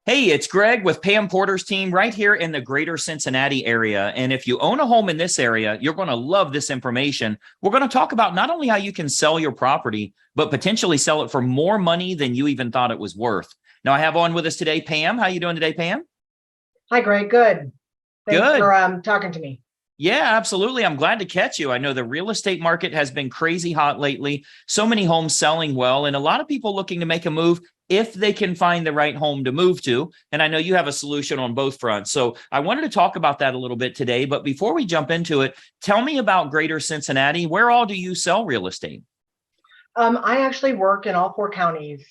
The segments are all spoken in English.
Hey, it's Greg with Pam Porter's team right here in the greater Cincinnati area. And if you own a home in this area, you're going to love this information. We're going to talk about not only how you can sell your property, but potentially sell it for more money than you even thought it was worth. Now, I have on with us today, Pam. How you doing today, Pam? Hi, Greg. Good. Thanks Good. for talking to me. Yeah, absolutely. I'm glad to catch you. I know the real estate market has been crazy hot lately. So many homes selling well, and a lot of people looking to make a move if they can find the right home to move to. And I know you have a solution on both fronts. So I wanted to talk about that a little bit today. But before we jump into it, tell me about Greater Cincinnati. Where all do you sell real estate? I actually work in all four counties,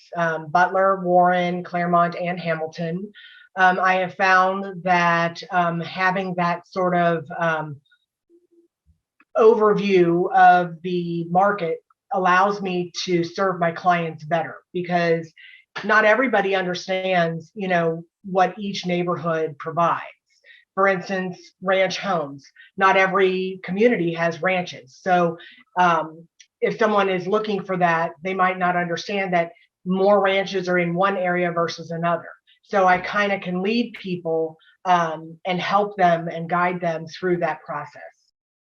Butler, Warren, Claremont, and Hamilton. I have found that having that sort of overview of the market allows me to serve my clients better because not everybody understands, what each neighborhood provides. For instance, ranch homes. Not every community has ranches. So if someone is looking for that, they might not understand that more ranches are in one area versus another. So I kind of can lead people and help them and guide them through that process.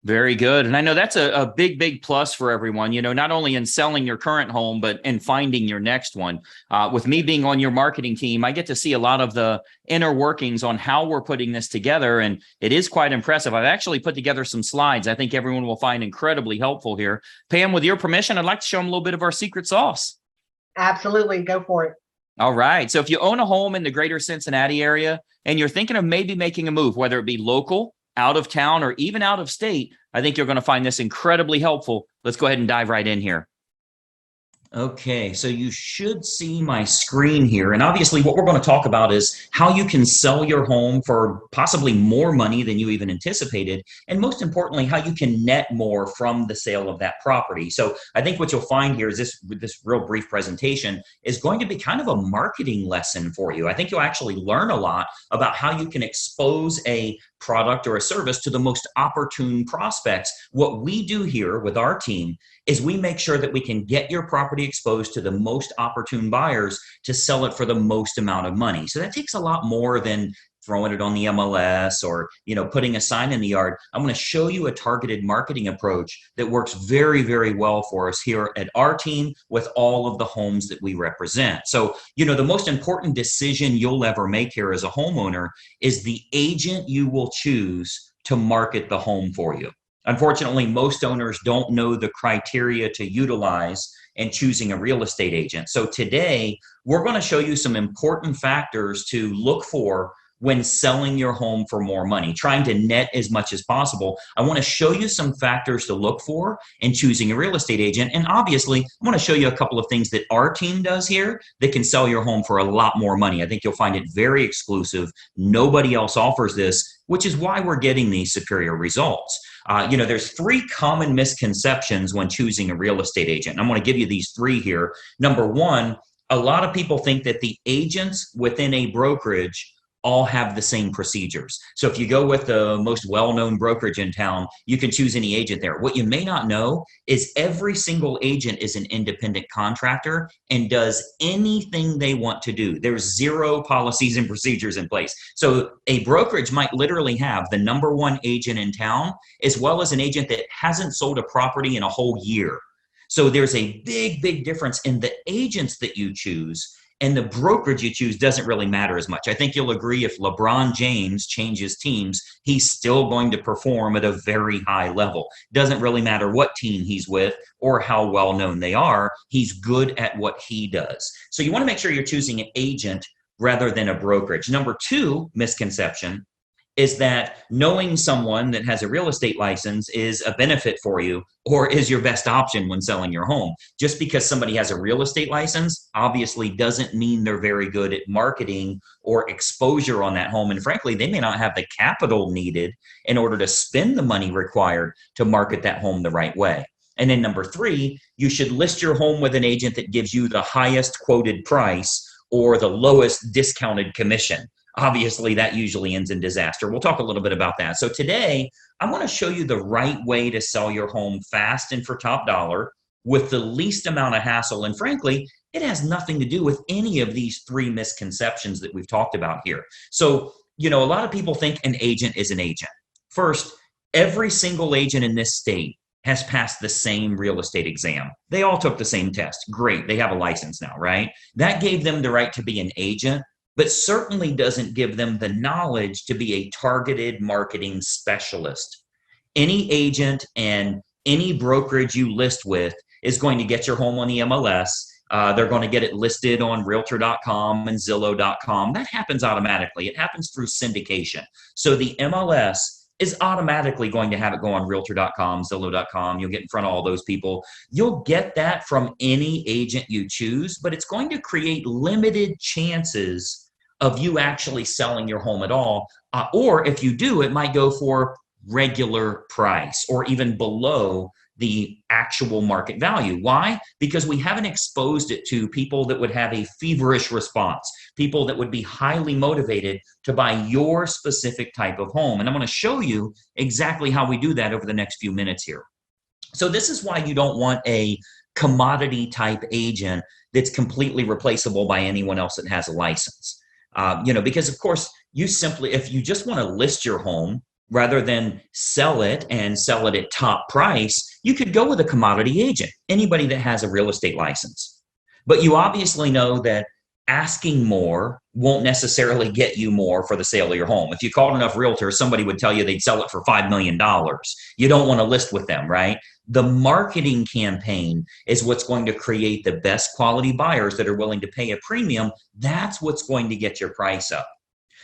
Very good. And I know that's a big, big plus for everyone, not only in selling your current home, but in finding your next one. With me being on your marketing team, I get to see a lot of the inner workings on how we're putting this together. And it is quite impressive. I've actually put together some slides I think everyone will find incredibly helpful here. Pam, with your permission, I'd like to show them a little bit of our secret sauce. Absolutely. Go for it. All right. So if you own a home in the greater Cincinnati area and you're thinking of maybe making a move, whether it be local, out of town, or even out of state, I think you're going to find this incredibly helpful. Let's go ahead and dive right in here. Okay, so you should see my screen here. And obviously what we're going to talk about is how you can sell your home for possibly more money than you even anticipated. And most importantly, how you can net more from the sale of that property. So I think what you'll find here is this real brief presentation is going to be kind of a marketing lesson for you. I think you'll actually learn a lot about how you can expose a product or a service to the most opportune prospects. What we do here with our team is we make sure that we can get your property exposed to the most opportune buyers to sell it for the most amount of money. So that takes a lot more than throwing it on the MLS or putting a sign in the yard. I'm going to show you a targeted marketing approach that works very, very well for us here at our team with all of the homes that we represent. So, the most important decision you'll ever make here as a homeowner is the agent you will choose to market the home for you. Unfortunately, most owners don't know the criteria to utilize in choosing a real estate agent. So today, we're going to show you some important factors to look for when selling your home for more money, trying to net as much as possible. I want to show you some factors to look for in choosing a real estate agent. And obviously, I want to show you a couple of things that our team does here that can sell your home for a lot more money. I think you'll find it very exclusive. Nobody else offers this, which is why we're getting these superior results. There's three common misconceptions when choosing a real estate agent. I'm going to give you these three here. Number one, a lot of people think that the agents within a brokerage all have the same procedures. So if you go with the most well-known brokerage in town, you can choose any agent there. What you may not know is every single agent is an independent contractor and does anything they want to do. There's zero policies and procedures in place. So a brokerage might literally have the number one agent in town, as well as an agent that hasn't sold a property in a whole year. So there's a big, big difference in the agents that you choose. And the brokerage you choose doesn't really matter as much. I think you'll agree if LeBron James changes teams, he's still going to perform at a very high level. Doesn't really matter what team he's with or how well known they are. He's good at what he does. So you want to make sure you're choosing an agent rather than a brokerage. Number two misconception is that knowing someone that has a real estate license is a benefit for you or is your best option when selling your home. Just because somebody has a real estate license obviously doesn't mean they're very good at marketing or exposure on that home. And frankly, they may not have the capital needed in order to spend the money required to market that home the right way. And then number three, you should list your home with an agent that gives you the highest quoted price or the lowest discounted commission. Obviously, that usually ends in disaster. We'll talk a little bit about that. So today, I want to show you the right way to sell your home fast and for top dollar with the least amount of hassle. And frankly, It has nothing to do with any of these three misconceptions that we've talked about here. So, a lot of people think an agent is an agent. First, every single agent in this state has passed the same real estate exam. They all took the same test. Great. They have a license now, right? That gave them the right to be an agent, but certainly doesn't give them the knowledge to be a targeted marketing specialist. Any agent and any brokerage you list with is going to get your home on the MLS. They're going to get it listed on realtor.com and Zillow.com. That happens automatically. It happens through syndication. So the MLS is automatically going to have it go on realtor.com, Zillow.com. You'll get in front of all those people. You'll get that from any agent you choose, but it's going to create limited chances of you actually selling your home at all. Or if you do, it might go for regular price or even below the actual market value. Why? Because we haven't exposed it to people that would have a feverish response, people that would be highly motivated to buy your specific type of home. And I'm going to show you exactly how we do that over the next few minutes here. So this is why you don't want a commodity type agent that's completely replaceable by anyone else that has a license. Because of course, if you just want to list your home rather than sell it and sell it at top price, you could go with a commodity agent, anybody that has a real estate license. But you obviously know that asking more won't necessarily get you more for the sale of your home. If you called enough realtors, somebody would tell you they'd sell it for $5 million. You don't want to list with them, right? The marketing campaign is what's going to create the best quality buyers that are willing to pay a premium. That's what's going to get your price up.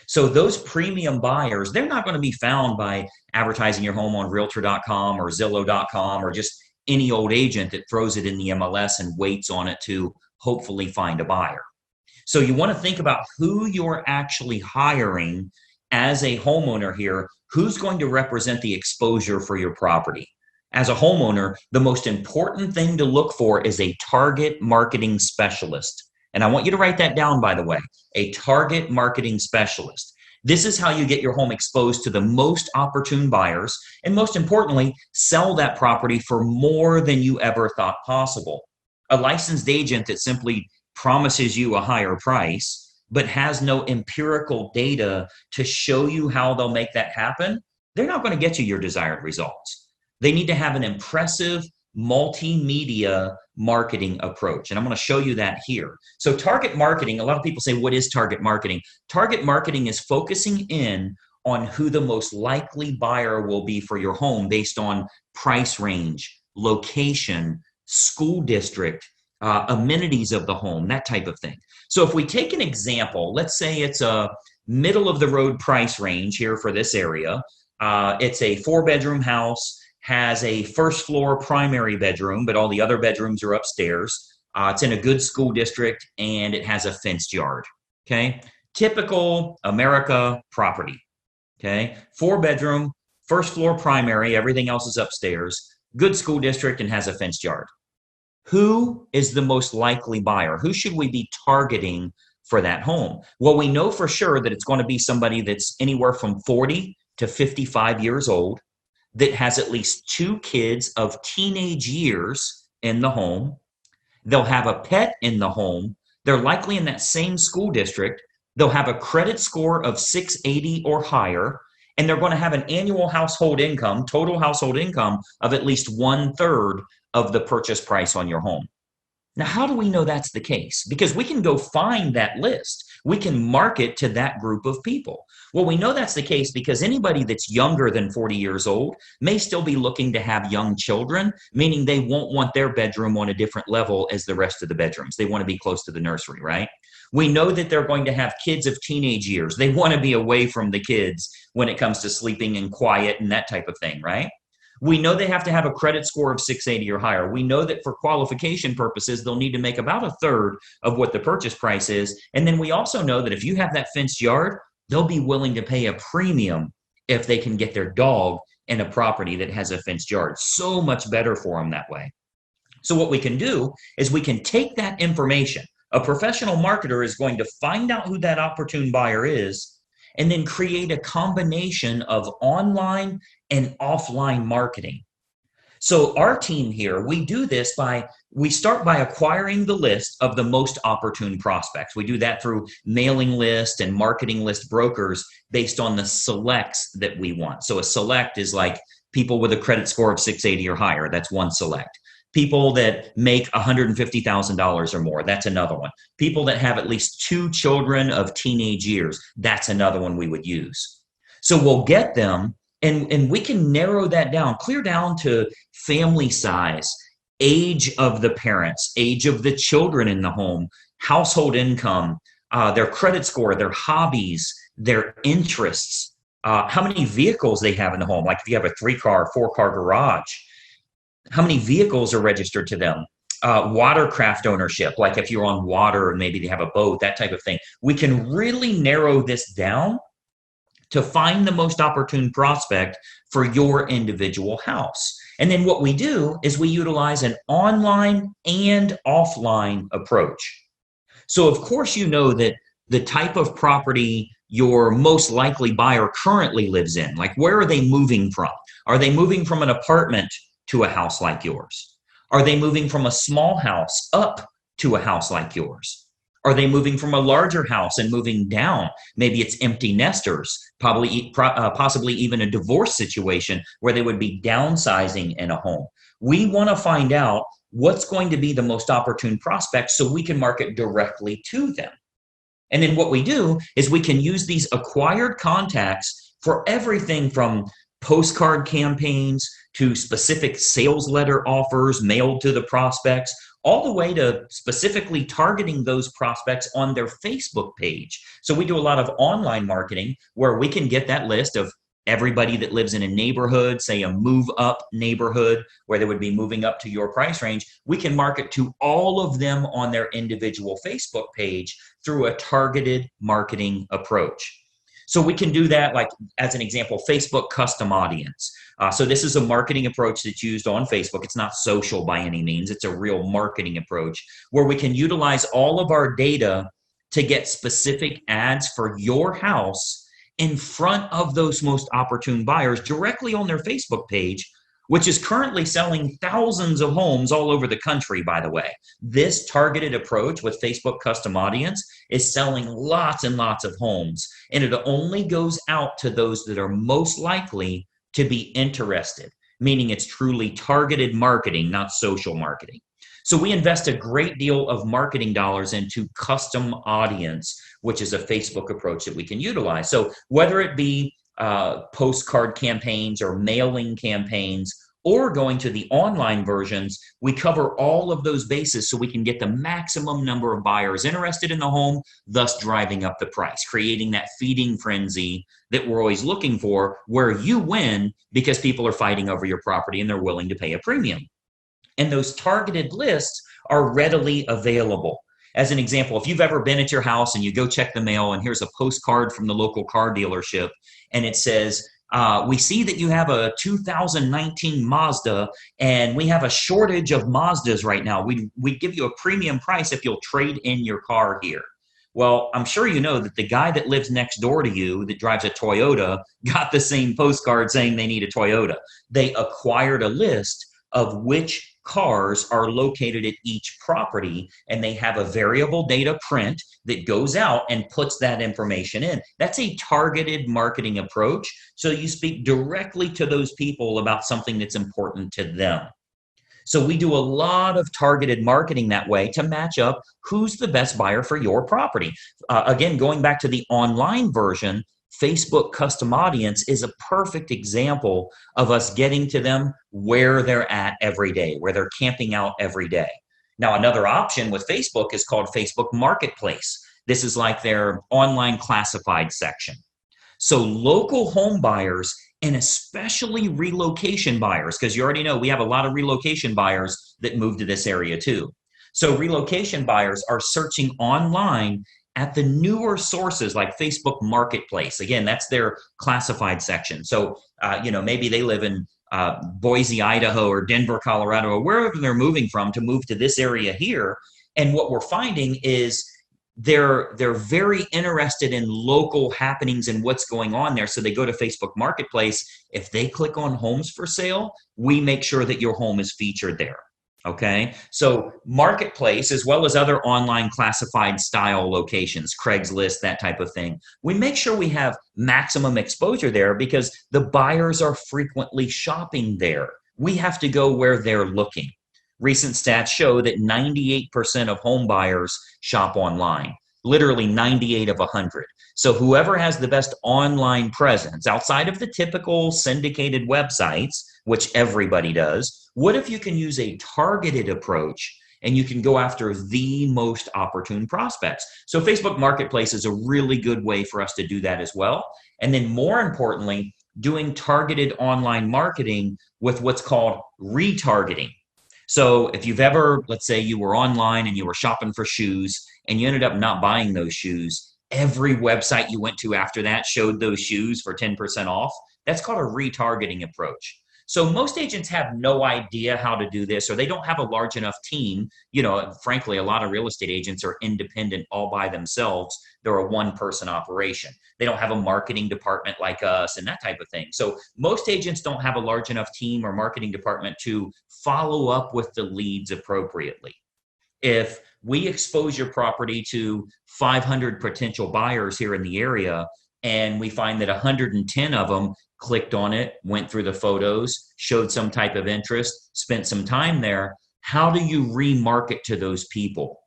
So those premium buyers, they're not going to be found by advertising your home on realtor.com or Zillow.com or just any old agent that throws it in the MLS and waits on it to hopefully find a buyer. So you want to think about who you're actually hiring as a homeowner here, who's going to represent the exposure for your property. As a homeowner, the most important thing to look for is a target marketing specialist. And I want you to write that down, by the way, a target marketing specialist. This is how you get your home exposed to the most opportune buyers, and most importantly, sell that property for more than you ever thought possible. A licensed agent that simply promises you a higher price, but has no empirical data to show you how they'll make that happen, they're not going to get you your desired results. They need to have an impressive multimedia marketing approach. And I'm going to show you that here. So target marketing, a lot of people say, what is target marketing? Target marketing is focusing in on who the most likely buyer will be for your home based on price range, location, school district, amenities of the home, that type of thing. So if we take an example, let's say it's a middle of the road price range here for this area. It's a 4-bedroom house, has a first floor primary bedroom, but all the other bedrooms are upstairs. It's in a good school district and it has a fenced yard. Okay. Typical America property. Okay. 4-bedroom, first floor primary, everything else is upstairs, good school district and has a fenced yard. Who is the most likely buyer? Who should we be targeting for that home? Well, we know for sure that it's going to be somebody that's anywhere from 40 to 55 years old, that has at least 2 kids of teenage years in the home. They'll have a pet in the home. They're likely in that same school district. They'll have a credit score of 680 or higher, and they're going to have an annual household income, total household income of at least 1/3 of the purchase price on your home. Now, how do we know that's the case? Because we can go find that list. We can market to that group of people. Well, we know that's the case because anybody that's younger than 40 years old may still be looking to have young children, meaning they won't want their bedroom on a different level as the rest of the bedrooms. They want to be close to the nursery, right? We know that they're going to have kids of teenage years. They want to be away from the kids when it comes to sleeping and quiet and that type of thing, right? We know they have to have a credit score of 680 or higher. We know that for qualification purposes, they'll need to make about 1/3 of what the purchase price is. And then we also know that if you have that fenced yard, they'll be willing to pay a premium if they can get their dog in a property that has a fenced yard. So much better for them that way. So what we can do is we can take that information. A professional marketer is going to find out who that opportune buyer is and then create a combination of online and offline marketing. So our team here, we do this by we start by acquiring the list of the most opportune prospects. We do that through mailing list and marketing list brokers based on the selects that we want. So a select is like people with a credit score of 680 or higher. That's one select. People that make $150,000 or more. That's another one. People that have at least 2 children of teenage years. That's another one we would use. So we'll get them, and we can narrow that down, clear down to family size, age of the parents, age of the children in the home, household income, their credit score, their hobbies, their interests, how many vehicles they have in the home. Like if you have a 3-car, 4-car garage, how many vehicles are registered to them? Watercraft ownership, like if you're on water and maybe they have a boat, that type of thing. We can really narrow this down to find the most opportune prospect for your individual house. And then what we do is we utilize an online and offline approach. So of course, you know that the type of property your most likely buyer currently lives in, like where are they moving from? Are they moving from an apartment to a house like yours? Are they moving from a small house up to a house like yours? Are they moving from a larger house and moving down? Maybe it's empty nesters, possibly even a divorce situation where they would be downsizing in a home. We want to find out what's going to be the most opportune prospect so we can market directly to them. And then what we do is we can use these acquired contacts for everything from postcard campaigns to specific sales letter offers mailed to the prospects, all the way to specifically targeting those prospects on their Facebook page. So we do a lot of online marketing where we can get that list of everybody that lives in a neighborhood, say a move up neighborhood where they would be moving up to your price range. We can market to all of them on their individual Facebook page through a targeted marketing approach. So we can do that, like as an example, Facebook custom audience. So this is a marketing approach that's used on Facebook. It's not social by any means. It's a real marketing approach where we can utilize all of our data to get specific ads for your house in front of those most opportune buyers directly on their Facebook page, which is currently selling thousands of homes all over the country, by the way. This targeted approach with Facebook custom audience is selling lots and lots of homes, and it only goes out to those that are most likely to be interested, meaning it's truly targeted marketing, not social marketing. So we invest a great deal of marketing dollars into custom audience, which is a Facebook approach that we can utilize. So whether it be postcard campaigns or mailing campaigns or going to the online versions, we cover all of those bases so we can get the maximum number of buyers interested in the home, thus driving up the price, creating that feeding frenzy that we're always looking for, where you win because people are fighting over your property and they're willing to pay a premium. And those targeted lists are readily available. As an example, if you've ever been at your house and you go check the mail and here's a postcard from the local car dealership and it says, we see that you have a 2019 Mazda and we have a shortage of Mazdas right now. We'd give you a premium price if you'll trade in your car here. Well, I'm sure you know that the guy that lives next door to you that drives a Toyota got the same postcard saying they need a Toyota. They acquired a list of which cars are located at each property, and they have a variable data print that goes out and puts that information in. That's a targeted marketing approach. So you speak directly to those people about something that's important to them. So we do a lot of targeted marketing that way to match up who's the best buyer for your property. Again, going back to the online version, Facebook custom audience is a perfect example of us getting to them where they're at every day, where they're camping out every day. Now, another option with Facebook is called Facebook Marketplace. This is like their online classified section. So local home buyers and especially relocation buyers, because you already know we have a lot of relocation buyers that move to this area too. So relocation buyers are searching online at the newer sources like Facebook Marketplace. Again, that's their classified section. So, maybe they live in Boise, Idaho, or Denver, Colorado, or wherever they're moving from to move to this area here. And what we're finding is they're very interested in local happenings and what's going on there. So they go to Facebook Marketplace. If they click on homes for sale, we make sure that your home is featured there. Okay. So marketplace, as well as other online classified style locations, Craigslist, that type of thing, we make sure we have maximum exposure there because the buyers are frequently shopping there. We have to go where they're looking. Recent stats show that 98% of home buyers shop online, literally 98 of 100. So whoever has the best online presence outside of the typical syndicated websites, which everybody does, what if you can use a targeted approach and you can go after the most opportune prospects? So Facebook Marketplace is a really good way for us to do that as well. And then more importantly, doing targeted online marketing with what's called retargeting. So if you've ever, let's say you were online and you were shopping for shoes and you ended up not buying those shoes, every website you went to after that showed those shoes for 10% off. That's called a retargeting approach. So most agents have no idea how to do this, or they don't have a large enough team. Frankly, a lot of real estate agents are independent all by themselves. They're a one-person operation. They don't have a marketing department like us and that type of thing. So most agents don't have a large enough team or marketing department to follow up with the leads appropriately. If we expose your property to 500 potential buyers here in the area, and we find that 110 of them clicked on it, went through the photos, showed some type of interest, spent some time there, how do you remarket to those people?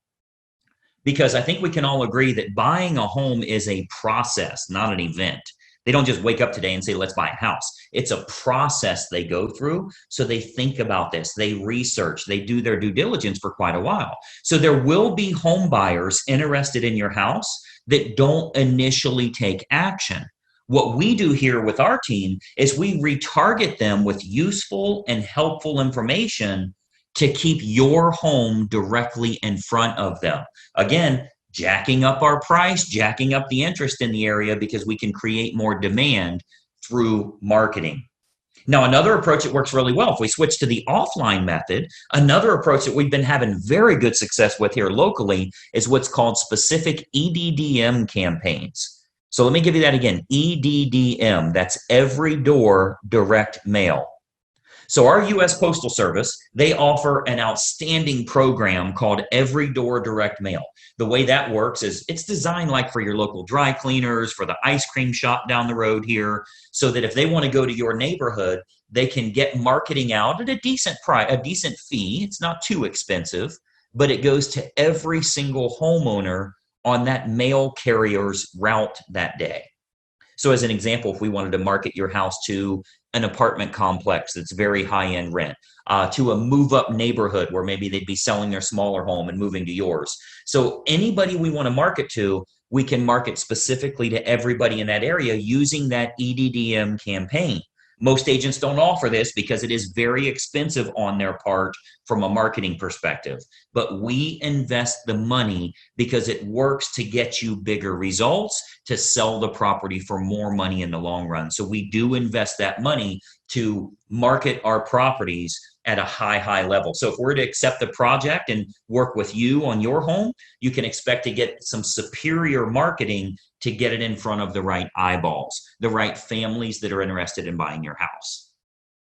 Because I think we can all agree that buying a home is a process, not an event. They don't just wake up today and say, let's buy a house. It's a process they go through. So they think about this, they research, they do their due diligence for quite a while. So there will be home buyers interested in your house that don't initially take action. What we do here with our team is we retarget them with useful and helpful information to keep your home directly in front of them. Again, jacking up our price, jacking up the interest in the area because we can create more demand through marketing. Now, another approach that works really well, if we switch to the offline method, another approach that we've been having very good success with here locally is what's called specific EDDM campaigns. So let me give you that again, EDDM, that's every door direct mail. So our U.S. Postal Service, they offer an outstanding program called Every Door Direct Mail. The way that works is it's designed like for your local dry cleaners, for the ice cream shop down the road here, so that if they want to go to your neighborhood, they can get marketing out at a decent price, a decent fee. It's not too expensive, but it goes to every single homeowner on that mail carrier's route that day. So as an example, if we wanted to market your house to an apartment complex that's very high-end rent, to a move-up neighborhood where maybe they'd be selling their smaller home and moving to yours. So anybody we want to market to, we can market specifically to everybody in that area using that EDDM campaign. Most agents don't offer this because it is very expensive on their part from a marketing perspective. But we invest the money because it works to get you bigger results, to sell the property for more money in the long run. So we do invest that money to market our properties at a high level. So if we're to accept the project and work with you on your home, you can expect to get some superior marketing to get it in front of the right eyeballs, the right families that are interested in buying your house.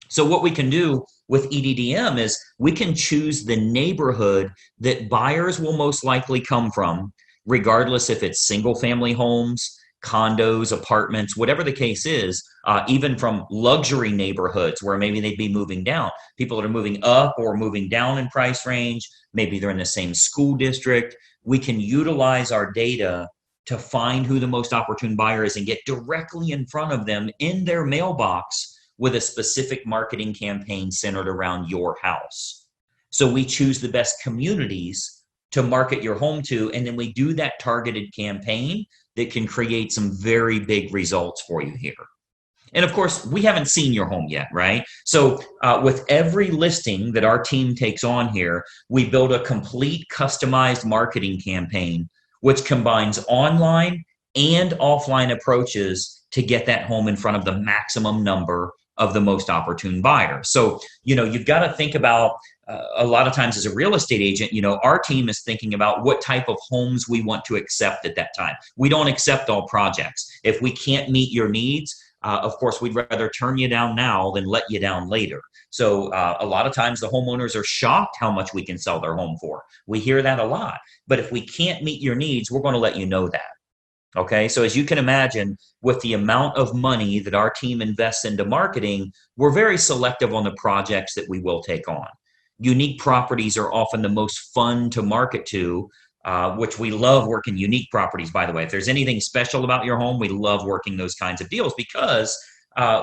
So what we can do with EDDM is we can choose the neighborhood that buyers will most likely come from, regardless if it's single family homes, condos, apartments, whatever the case is, even from luxury neighborhoods where maybe they'd be moving down. People that are moving up or moving down in price range, maybe they're in the same school district. We can utilize our data to find who the most opportune buyer is and get directly in front of them in their mailbox with a specific marketing campaign centered around your house. So we choose the best communities to market your home to, and then we do that targeted campaign that can create some very big results for you here. And of course, we haven't seen your home yet, right? So with every listing that our team takes on here, we build a complete customized marketing campaign, which combines online and offline approaches to get that home in front of the maximum number of the most opportune buyers. So, you've got to think about a lot of times as a real estate agent, our team is thinking about what type of homes we want to accept at that time. We don't accept all projects. If we can't meet your needs, of course, we'd rather turn you down now than let you down later. So a lot of times the homeowners are shocked how much we can sell their home for. We hear that a lot. But if we can't meet your needs, we're going to let you know that. Okay, so as you can imagine, with the amount of money that our team invests into marketing, we're very selective on the projects that we will take on. Unique properties are often the most fun to market to, which we love working unique properties, by the way. If there's anything special about your home, we love working those kinds of deals because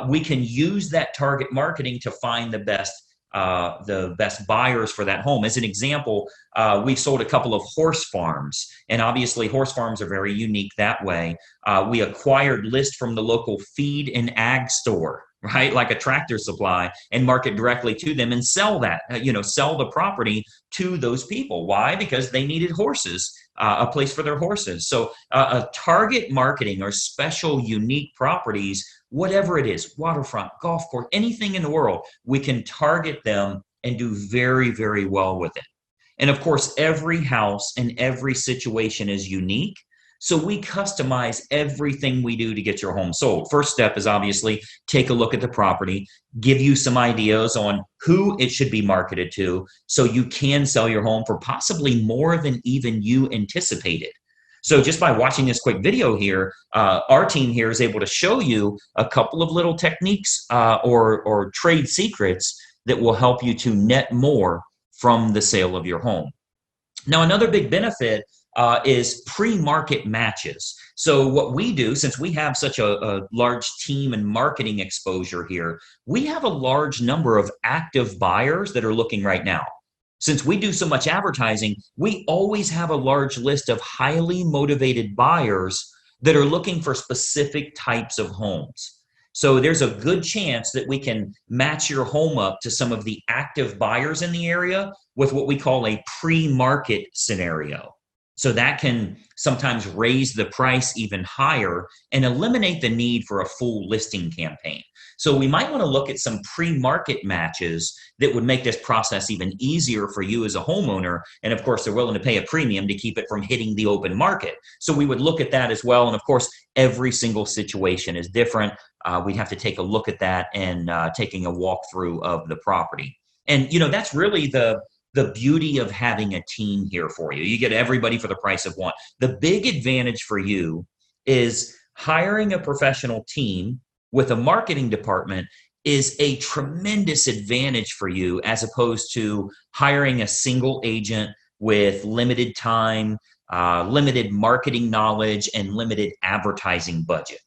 we can use that target marketing to find the best buyers for that home. As an example, we've sold a couple of horse farms, and obviously horse farms are very unique that way. We acquired list from the local feed and ag store, right? Like a Tractor Supply, and market directly to them and sell that, sell the property to those people. Why? Because they needed horses, a place for their horses. So a target marketing or special unique properties, whatever it is, waterfront, golf course, anything in the world, we can target them and do very, very well with it. And of course, every house and every situation is unique. So we customize everything we do to get your home sold. First step is obviously take a look at the property, give you some ideas on who it should be marketed to so you can sell your home for possibly more than even you anticipated. So just by watching this quick video here, our team here is able to show you a couple of little techniques or trade secrets that will help you to net more from the sale of your home. Now, another big benefit is pre-market matches. So what we do, since we have such a large team and marketing exposure here, we have a large number of active buyers that are looking right now. Since we do so much advertising, we always have a large list of highly motivated buyers that are looking for specific types of homes. So there's a good chance that we can match your home up to some of the active buyers in the area with what we call a pre-market scenario. So that can sometimes raise the price even higher and eliminate the need for a full listing campaign. So we might want to look at some pre-market matches that would make this process even easier for you as a homeowner. And of course, they're willing to pay a premium to keep it from hitting the open market. So we would look at that as well. And of course, every single situation is different. We'd have to take a look at that and taking a walkthrough of the property. And, that's really the beauty of having a team here for you. You get everybody for the price of one. The big advantage for you is hiring a professional team with a marketing department is a tremendous advantage for you as opposed to hiring a single agent with limited time, limited marketing knowledge, and limited advertising budget.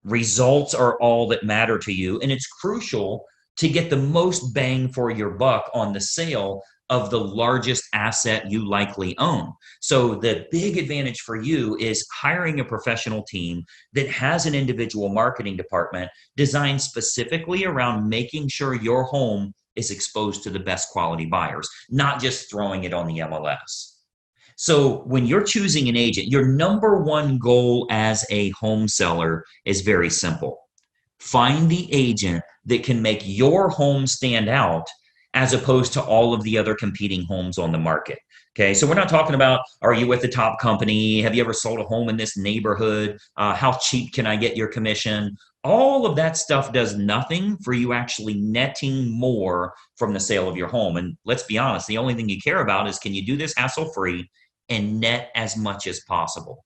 Results are all that matter to you, and it's crucial to get the most bang for your buck on the sale of the largest asset you likely own. So the big advantage for you is hiring a professional team that has an individual marketing department designed specifically around making sure your home is exposed to the best quality buyers, not just throwing it on the MLS. So when you're choosing an agent, your number one goal as a home seller is very simple. Find the agent that can make your home stand out as opposed to all of the other competing homes on the market. Okay, so we're not talking about, are you with the top company? Have you ever sold a home in this neighborhood? How cheap can I get your commission? All of that stuff does nothing for you actually netting more from the sale of your home. And let's be honest, the only thing you care about is, can you do this hassle-free and net as much as possible?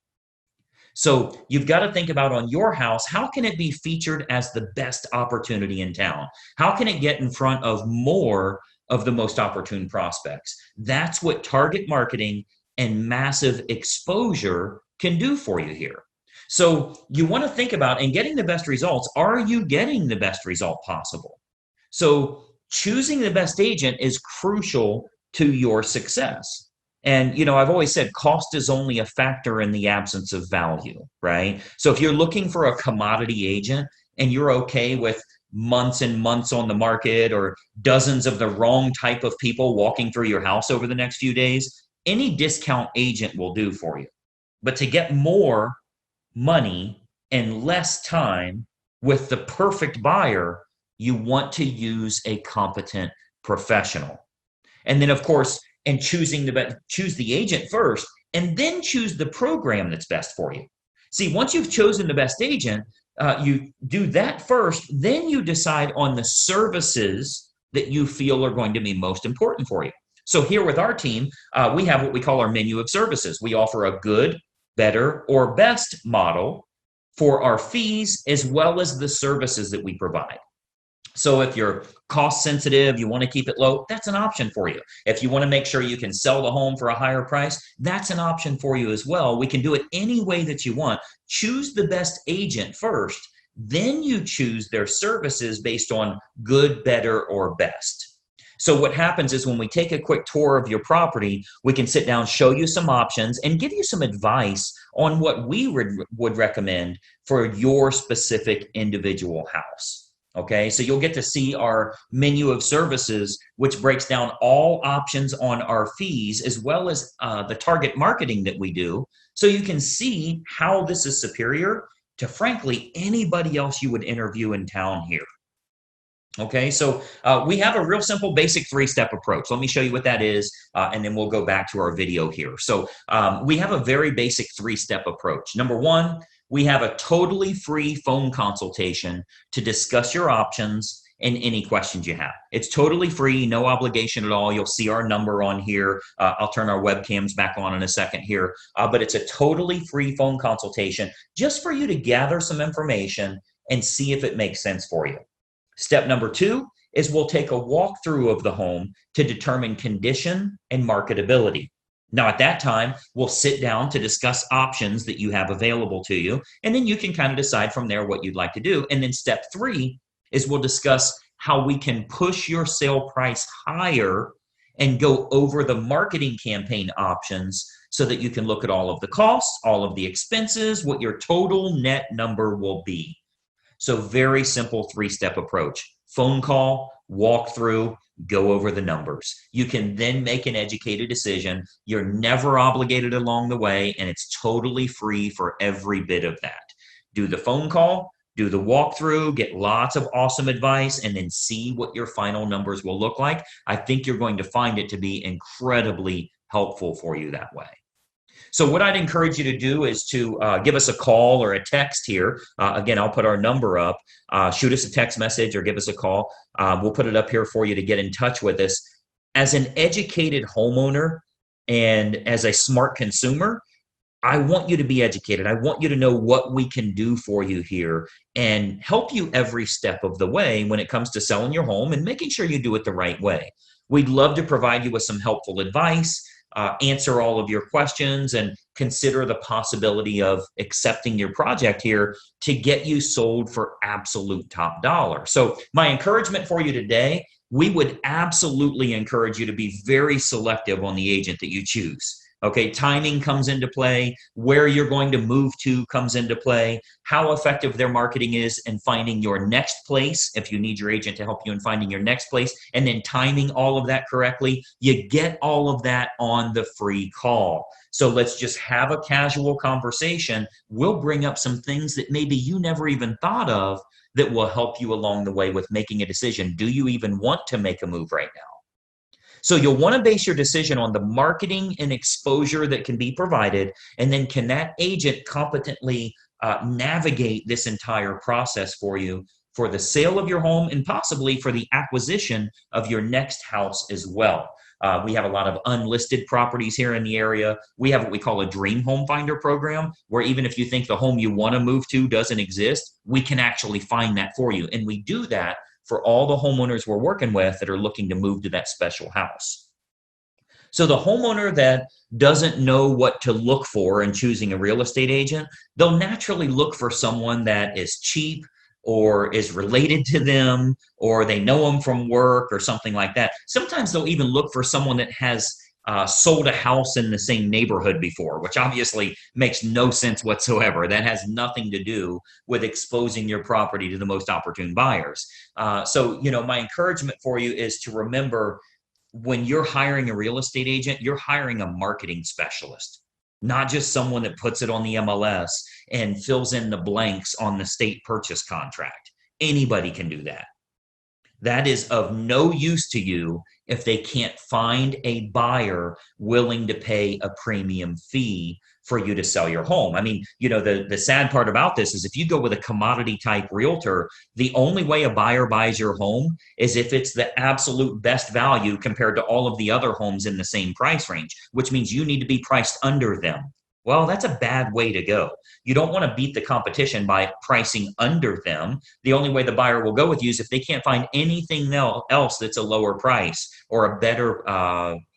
So you've got to think about, on your house, how can it be featured as the best opportunity in town? How can it get in front of more of the most opportune prospects? That's what target marketing and massive exposure can do for you here. So you want to think about, in getting the best results, are you getting the best result possible? So choosing the best agent is crucial to your success. And, I've always said cost is only a factor in the absence of value, right? So if you're looking for a commodity agent and you're okay with months and months on the market or dozens of the wrong type of people walking through your house over the next few days, any discount agent will do for you. But to get more money and less time with the perfect buyer, you want to use a competent professional. And then, of course, and choose the agent first, and then choose the program that's best for you. See, once you've chosen the best agent, you do that first, then you decide on the services that you feel are going to be most important for you. So here with our team, we have what we call our menu of services. We offer a good, better, or best model for our fees as well as the services that we provide. So if you're cost sensitive, you want to keep it low, that's an option for you. If you want to make sure you can sell the home for a higher price, that's an option for you as well. We can do it any way that you want. Choose the best agent first, then you choose their services based on good, better, or best. So what happens is when we take a quick tour of your property, we can sit down, show you some options, and give you some advice on what we would recommend for your specific individual house. Okay, so you'll get to see our menu of services, which breaks down all options on our fees, as well as the target marketing that we do. So you can see how this is superior to, frankly, anybody else you would interview in town here. Okay, so we have a real simple basic three-step approach. Let me show you what that is, and then we'll go back to our video here. So we have a very basic three-step approach. Number one, we have a totally free phone consultation to discuss your options and any questions you have. It's totally free, no obligation at all. You'll see our number on here. I'll turn our webcams back on in a second here, but it's a totally free phone consultation just for you to gather some information and see if it makes sense for you. Step number two is we'll take a walkthrough of the home to determine condition and marketability. Now, at that time, we'll sit down to discuss options that you have available to you, and then you can kind of decide from there what you'd like to do. And then step three is we'll discuss how we can push your sale price higher and go over the marketing campaign options so that you can look at all of the costs, all of the expenses, what your total net number will be. So very simple three-step approach. Phone call, walk through, go over the numbers. You can then make an educated decision. You're never obligated along the way, and it's totally free for every bit of that. Do the phone call, do the walkthrough, get lots of awesome advice, and then see what your final numbers will look like. I think you're going to find it to be incredibly helpful for you that way. So what I'd encourage you to do is to give us a call or a text here. Again, I'll put our number up. Shoot us a text message or give us a call. We'll put it up here for you to get in touch with us. As an educated homeowner and as a smart consumer, I want you to be educated. I want you to know what we can do for you here and help you every step of the way when it comes to selling your home and making sure you do it the right way. We'd love to provide you with some helpful advice, answer all of your questions, and consider the possibility of accepting your project here to get you sold for absolute top dollar. So my encouragement for you today, we would absolutely encourage you to be very selective on the agent that you choose. Okay, timing comes into play, where you're going to move to comes into play, how effective their marketing is in finding your next place, if you need your agent to help you in finding your next place, and then timing all of that correctly. You get all of that on the free call. So let's just have a casual conversation. We'll bring up some things that maybe you never even thought of that will help you along the way with making a decision. Do you even want to make a move right now? So you'll want to base your decision on the marketing and exposure that can be provided, and then can that agent competently navigate this entire process for you for the sale of your home and possibly for the acquisition of your next house as well. We have a lot of unlisted properties here in the area. We have what we call a dream home finder program, where even if you think the home you want to move to doesn't exist, we can actually find that for you. And we do that for all the homeowners we're working with that are looking to move to that special house. So the homeowner that doesn't know what to look for in choosing a real estate agent, they'll naturally look for someone that is cheap or is related to them, or they know them from work or something like that. Sometimes they'll even look for someone that has sold a house in the same neighborhood before, which obviously makes no sense whatsoever. That has nothing to do with exposing your property to the most opportune buyers. So, my encouragement for you is to remember, when you're hiring a real estate agent, you're hiring a marketing specialist, not just someone that puts it on the MLS and fills in the blanks on the state purchase contract. Anybody can do that. That is of no use to you if they can't find a buyer willing to pay a premium fee for you to sell your home. I mean, the sad part about this is if you go with a commodity type realtor, the only way a buyer buys your home is if it's the absolute best value compared to all of the other homes in the same price range, which means you need to be priced under them. Well, that's a bad way to go. You don't want to beat the competition by pricing under them. The only way the buyer will go with you is if they can't find anything else that's a lower price or a better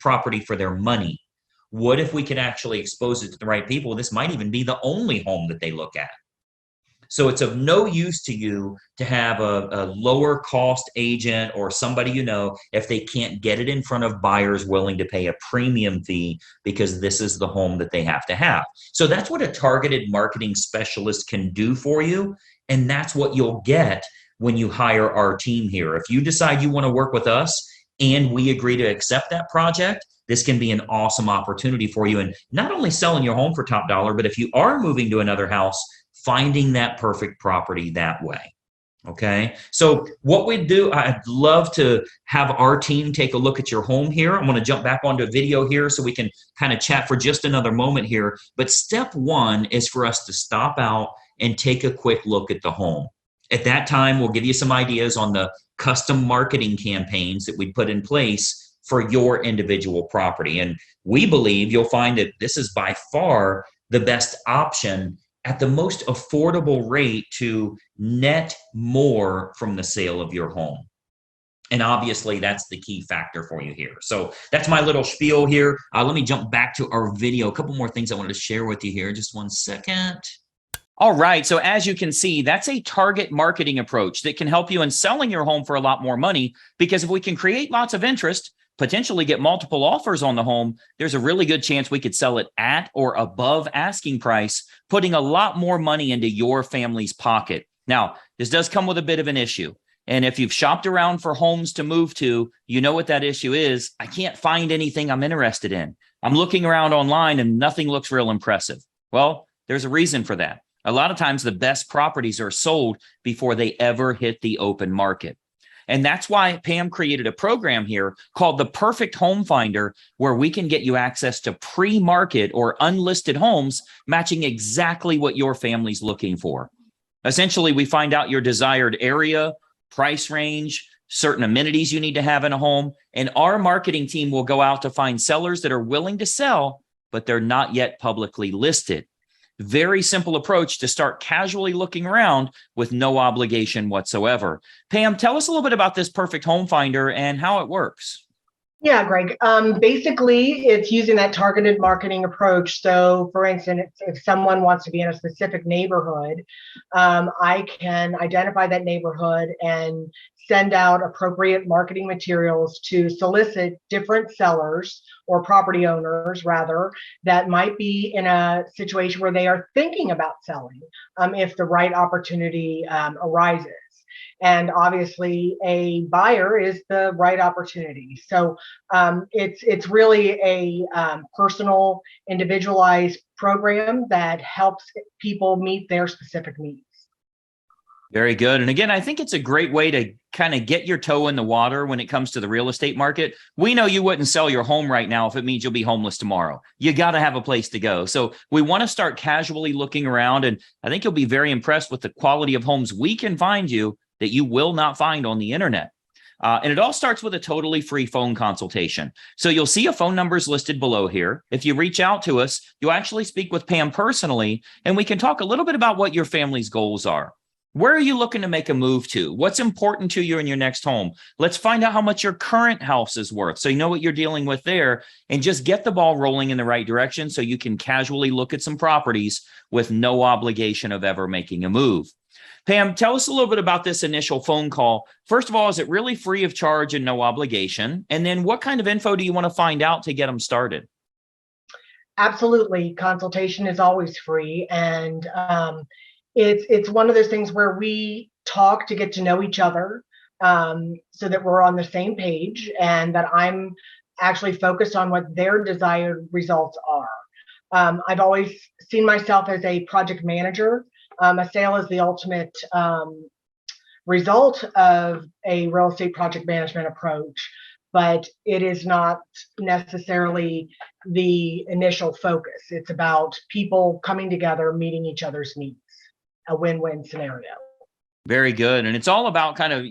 property for their money. What if we could actually expose it to the right people? This might even be the only home that they look at. So it's of no use to you to have a lower cost agent or somebody if they can't get it in front of buyers willing to pay a premium fee because this is the home that they have to have. So that's what a targeted marketing specialist can do for you. And that's what you'll get when you hire our team here. If you decide you want to work with us and we agree to accept that project, this can be an awesome opportunity for you. And not only selling your home for top dollar, but if you are moving to another house, finding that perfect property that way. Okay. So what we do, I'd love to have our team take a look at your home here. I'm going to jump back onto a video here so we can kind of chat for just another moment here. But step one is for us to stop out and take a quick look at the home. At that time, we'll give you some ideas on the custom marketing campaigns that we put in place for your individual property. And we believe you'll find that this is by far the best option at the most affordable rate to net more from the sale of your home. And obviously, that's the key factor for you here. So that's my little spiel here. Let me jump back to our video. A couple more things I wanted to share with you here. Just one second. All right. So as you can see, that's a target marketing approach that can help you in selling your home for a lot more money, because if we can create lots of interest, potentially get multiple offers on the home, there's a really good chance we could sell it at or above asking price, putting a lot more money into your family's pocket. Now, this does come with a bit of an issue. And if you've shopped around for homes to move to, you know what that issue is. I can't find anything I'm interested in. I'm looking around online and nothing looks real impressive. Well, there's a reason for that. A lot of times the best properties are sold before they ever hit the open market. And that's why Pam created a program here called the Perfect Home Finder, where we can get you access to pre-market or unlisted homes matching exactly what your family's looking for. Essentially, we find out your desired area, price range, certain amenities you need to have in a home, and our marketing team will go out to find sellers that are willing to sell, but they're not yet publicly listed. Very simple approach to start casually looking around with no obligation whatsoever. Pam, tell us a little bit about this Perfect Home Finder and how it works. Yeah, Greg. Basically, it's using that targeted marketing approach. So, for instance, if someone wants to be in a specific neighborhood, I can identify that neighborhood and send out appropriate marketing materials to solicit different sellers or property owners, rather, that might be in a situation where they are thinking about selling if the right opportunity arises. And obviously, a buyer is the right opportunity. So it's really a personal, individualized program that helps people meet their specific needs. Very good. And again, I think it's a great way to kind of get your toe in the water when it comes to the real estate market. We know you wouldn't sell your home right now if it means you'll be homeless tomorrow. You got to have a place to go. So we want to start casually looking around. And I think you'll be very impressed with the quality of homes we can find you that you will not find on the internet. And it all starts with a totally free phone consultation. So you'll see a phone numbers listed below here. If you reach out to us, you'll actually speak with Pam personally, and we can talk a little bit about what your family's goals are. Where are you looking to make a move to? What's important to you in your next home? Let's find out how much your current house is worth so you know what you're dealing with there, and just get the ball rolling in the right direction so you can casually look at some properties with no obligation of ever making a move. Pam, tell us a little bit about this initial phone call. First of all, is it really free of charge and no obligation? And then what kind of info do you want to find out to get them started? Absolutely. Consultation is always free. And it's one of those things where we talk to get to know each other so that we're on the same page and that I'm actually focused on what their desired results are. I've always seen myself as a project manager. A sale is the ultimate result of a real estate project management approach, but it is not necessarily the initial focus. It's about people coming together, meeting each other's needs, a win-win scenario. Very good. And it's all about kind of,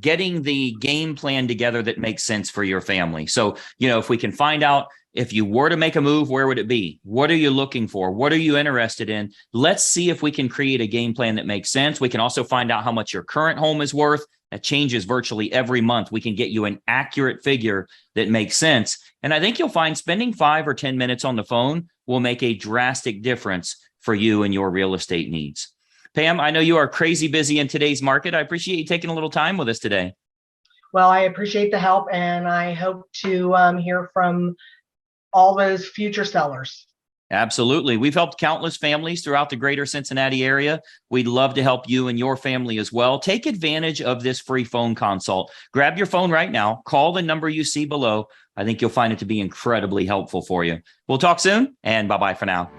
getting the game plan together that makes sense for your family. So, if we can find out if you were to make a move, where would it be? What are you looking for? What are you interested in? Let's see if we can create a game plan that makes sense. We can also find out how much your current home is worth. That changes virtually every month. We can get you an accurate figure that makes sense. And I think you'll find spending 5 or 10 minutes on the phone will make a drastic difference for you and your real estate needs. Pam, I know you are crazy busy in today's market. I appreciate you taking a little time with us today. Well, I appreciate the help, and I hope to hear from all those future sellers. Absolutely. We've helped countless families throughout the greater Cincinnati area. We'd love to help you and your family as well. Take advantage of this free phone consult. Grab your phone right now. Call the number you see below. I think you'll find it to be incredibly helpful for you. We'll talk soon, and bye-bye for now.